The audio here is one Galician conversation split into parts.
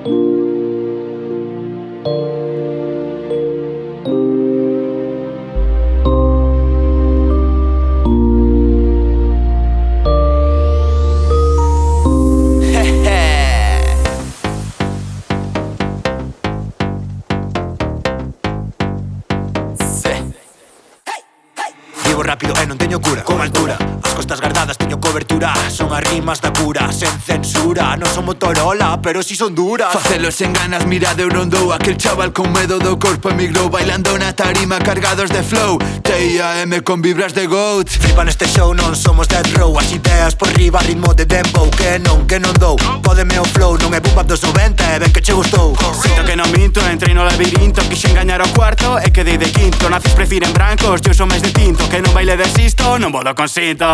Vivo rápido e non teño cura, con altura. As costas gardadas teño cobertura. Son as rimas da cura, sen censura. Non son Motorola, pero si son duras. Facelo sen ganas, mira de Eurondou. Aquel chaval con medo do corpo emigrou, bailando na tarima cargados de flow. T.I.A.M. con vibras de GOAT. Flipa neste show, non somos Death Row. As ideas por riba, ritmo de dembow. Que non dou, pódeme o flow. Non é boom bap dos 90, e ben que che gustou. Sinto que non minto, entrei no labirinto. Quixen gañar o cuarto e quedei de quinto. Nazis prefiren brancos, eu son máis de tinto. Que non baile desisto, non vou do consinto.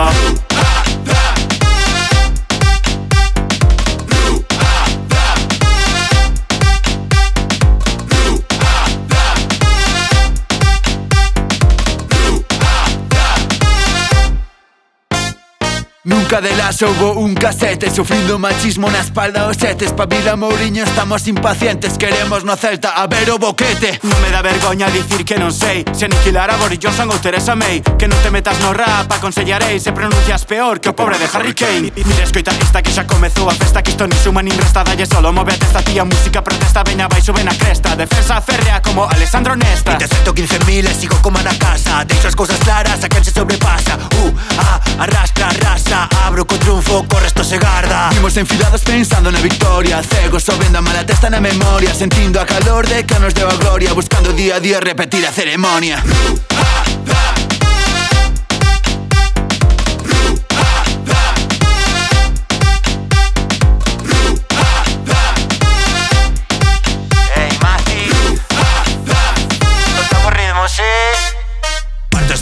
Nunca de las hubo un casete, sufrindo machismo na espalda os setes. Pabila Mourinho, estamos impacientes, queremos no Celta a ver o boquete. Non me dá vergoña dicir que non sei se aniquilar a Boris Johnson ou Theresa May. Que non te metas no rap, aconsellarei se pronuncias peor que o pobre de Harry Kane. Mira, escoita esta que xa comezou a festa, que isto ni suma nin resta. Dalle solo move a testa, tía, música protesta. Veña, vai, sube na cresta, defensa férrea como Alessandro Nesta. Te 115.000 e sigo como na casa. Deixo as cousas claras a quen se sobrepasa. Arrastra, arrasa. Abro co triunfo, co resto se garda. Vimos enfilados pensando na victoria, cegos só vendo a mala testa na memoria, sentindo a calor de que nos deu a gloria, buscando día a día repetir a ceremonia.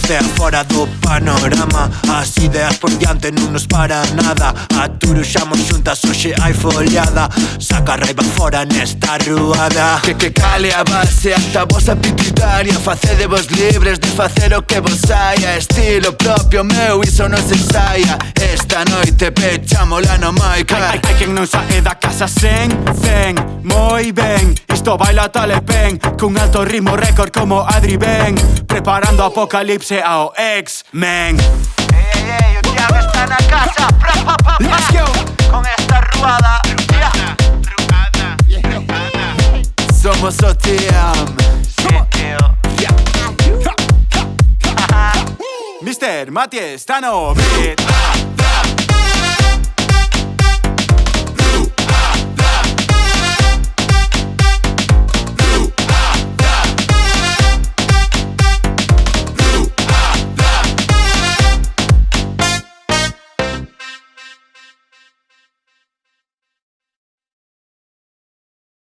Sea fora do panorama, as ideas por diante non nos para nada. Aturuxamos xuntas, hoxe hai foliada. Saca a raiva fora nesta ruada. Que cale a base ata vosa pituitaria. Facedevos libres de facer o que vos saia. Estilo propio meu, iso non se ensaia. Esta noite pechámola no Maica. Hai quen non sae da casa sen zen. Moi ben, isto baila Talepén, cun alto ritmo récord como Adri Ben, preparando apocalipse ao X-Men. Ey, o Tiago está na casa. Let's go. Con esta ruada. Somos o Tiam. Mr. Mati está no beat.